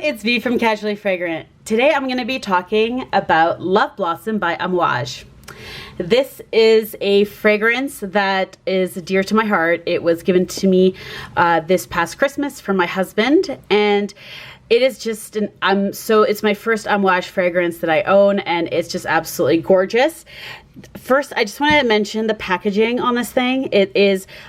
it's V from Casually Fragrant. Today I'm going to be talking about Love Blossom by Amouage. This is a fragrance that is dear to my heart. It was given to me this past Christmas from my husband, and it is just it's my first Amouage fragrance that I own, and it's just absolutely gorgeous. First, I just want to mention the packaging on this thing.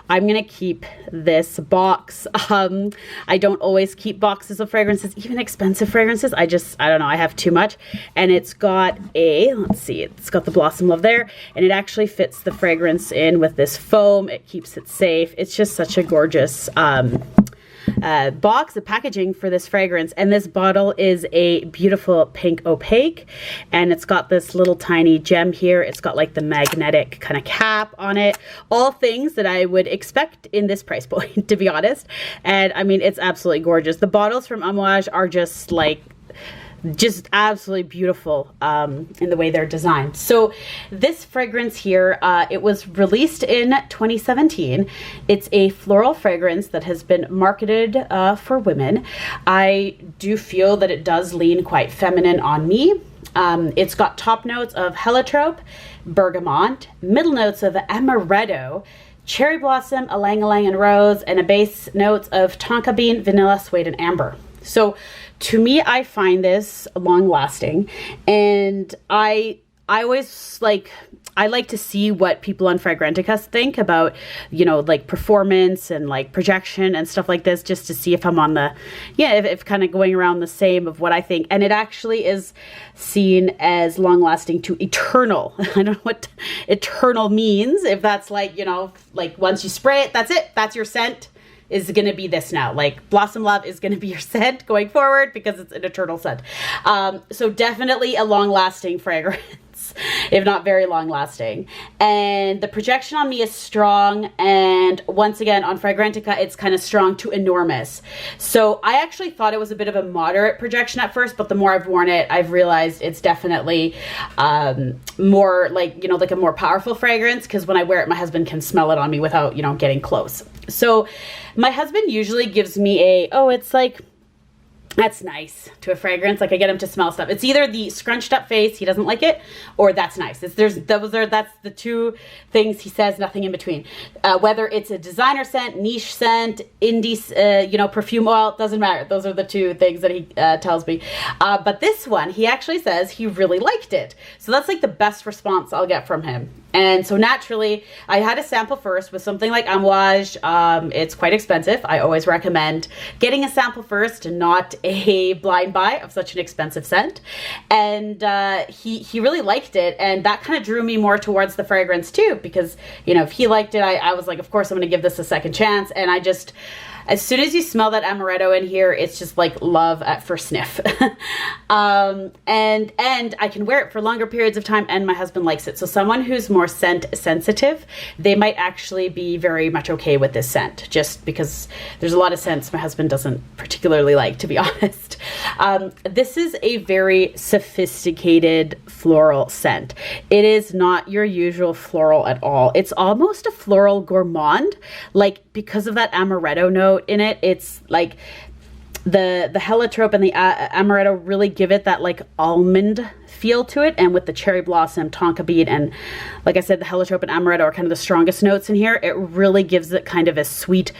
I'm going to keep this box. I don't always keep boxes of fragrances, even expensive fragrances. I don't know, I have too much. And it's got it's got the Blossom Love there, and it actually fits the fragrance in with this foam. It keeps it safe. It's just such a gorgeous box of packaging for this fragrance. And this bottle is a beautiful pink opaque, and it's got this little tiny gem here. It's got like the magnetic kind of cap on it, all things that I would expect in this price point, to be honest. And I mean, it's absolutely gorgeous. The bottles from Amouage are just absolutely beautiful in the way they're designed. So this fragrance here, it was released in 2017. It's a floral fragrance that has been marketed for women. I do feel that it does lean quite feminine on me. It's got top notes of heliotrope, bergamot, middle notes of amaretto, cherry blossom, ylang-ylang, and rose, and a base notes of tonka bean, vanilla, suede, and amber. So to me, I find this long lasting, and I always I like to see what people on Fragrantica think about, like performance and like projection and stuff like this, just to see if I'm on if kind of going around the same of what I think. And it actually is seen as long lasting to eternal. I don't know what eternal means. If that's like once you spray it, that's it. That's your scent. Is going to be this now. Like Blossom Love is going to be your scent going forward because it's an eternal scent. So definitely a long-lasting fragrance, if not very long-lasting. And the projection on me is strong, and once again on Fragrantica it's kind of strong to enormous. So I actually thought it was a bit of a moderate projection at first, but the more I've worn it, I've realized it's definitely more like a more powerful fragrance, because when I wear it, my husband can smell it on me without getting close. So my husband usually gives me it's like, that's nice to a fragrance. Like I get him to smell stuff. It's either the scrunched up face, he doesn't like it, or that's nice. That's the two things he says, nothing in between. Whether it's a designer scent, niche scent, indie, perfume oil, doesn't matter. Those are the two things that he tells me. But this one, he actually says he really liked it. So that's like the best response I'll get from him. And so naturally, I had a sample first with something like Amouage. It's quite expensive. I always recommend getting a sample first and not a blind buy of such an expensive scent. And he really liked it, and that kind of drew me more towards the fragrance too, because if he liked it, I was like, of course I'm going to give this a second chance. And as soon as you smell that amaretto in here, it's just like love at first sniff. And I can wear it for longer periods of time, and my husband likes it. So someone who's more scent sensitive, they might actually be very much okay with this scent, just because there's a lot of scents my husband doesn't particularly like, to be honest. This is a very sophisticated floral scent. It is not your usual floral at all. It's almost a floral gourmand, because of that amaretto note in it. It's like the heliotrope and the amaretto really give it that like almond feel to it, and with the cherry blossom, tonka bean, and like I said, the heliotrope and amaretto are kind of the strongest notes in here. It really gives it kind of a sweet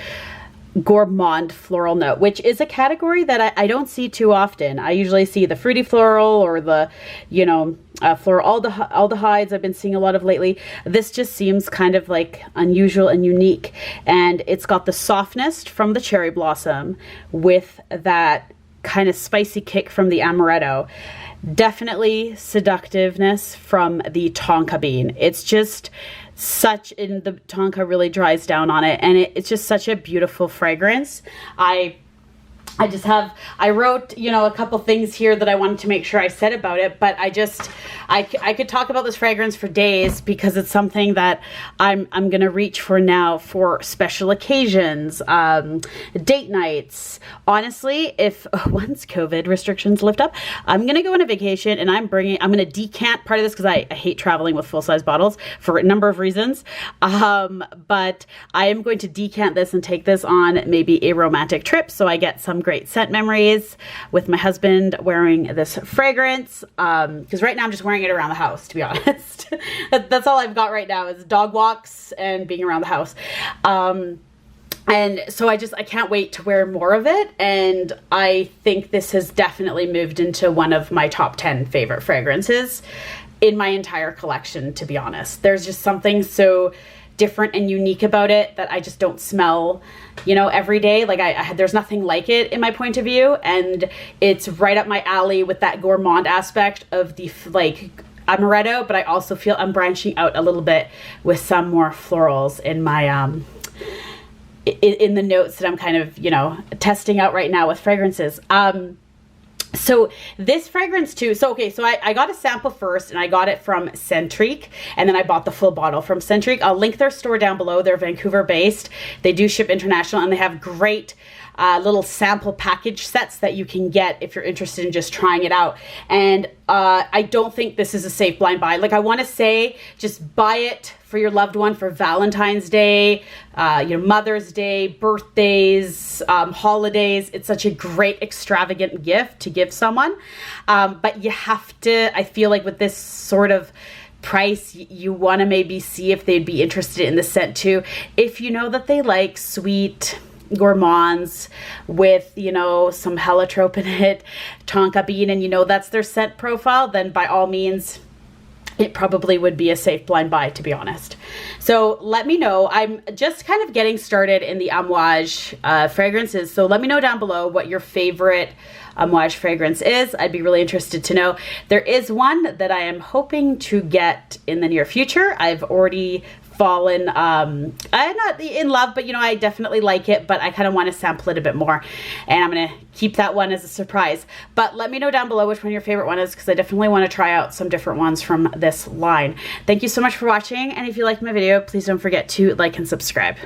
gourmand floral note, which is a category that I don't see too often. I usually see the fruity floral or the floral aldehydes I've been seeing a lot of lately. This just seems kind of like unusual and unique, and it's got the softness from the cherry blossom with that kind of spicy kick from the amaretto. Definitely seductiveness from the tonka bean. It's just the tonka really dries down on it, and it's just such a beautiful fragrance. I wrote, a couple things here that I wanted to make sure I said about it, but I could talk about this fragrance for days, because it's something that I'm going to reach for now for special occasions, date nights. Honestly, once COVID restrictions lift up, I'm going to go on a vacation, and I'm going to decant part of this, because I hate traveling with full-size bottles for a number of reasons. But I am going to decant this and take this on maybe a romantic trip, so I get some great scent memories with my husband wearing this fragrance, because right now I'm just wearing it around the house, to be honest. That's all I've got right now is dog walks and being around the house. And so I can't wait to wear more of it. And I think this has definitely moved into one of my top 10 favorite fragrances in my entire collection, to be honest. There's just something so different and unique about it that I just don't smell, you know, every day. Like there's nothing like it in my point of view. And it's right up my alley with that gourmand aspect of the like amaretto, but I also feel I'm branching out a little bit with some more florals in my, in the notes that I'm kind of, you know, testing out right now with fragrances. So this fragrance too, so I got a sample first and I got it from Centrique, and then I bought the full bottle from Centrique. I'll link their store down below. They're Vancouver based. They do ship international, and they have great little sample package sets that you can get if you're interested in just trying it out. And I don't think this is a safe blind buy. Like, I want to say just buy it for your loved one for Valentine's Day, your Mother's Day, birthdays, holidays. It's such a great extravagant gift to give someone. But you have to, I feel like with this sort of price, you want to maybe see if they'd be interested in the scent too. If you know that they like sweet gourmands with, you know, some heliotrope in it, tonka bean, and you know that's their scent profile, then by all means it probably would be a safe blind buy, to be honest. So let me know. I'm just kind of getting started in the Amouage fragrances. So let me know down below what your favorite Amouage fragrance is. I'd be really interested to know. There is one that I am hoping to get in the near future. I've already fallen, I'm not in love, but you know, I definitely like it, but I kind of want to sample it a bit more, and I'm going to keep that one as a surprise. But let me know down below which one your favorite one is, because I definitely want to try out some different ones from this line. Thank you so much for watching, and if you liked my video, please don't forget to like and subscribe.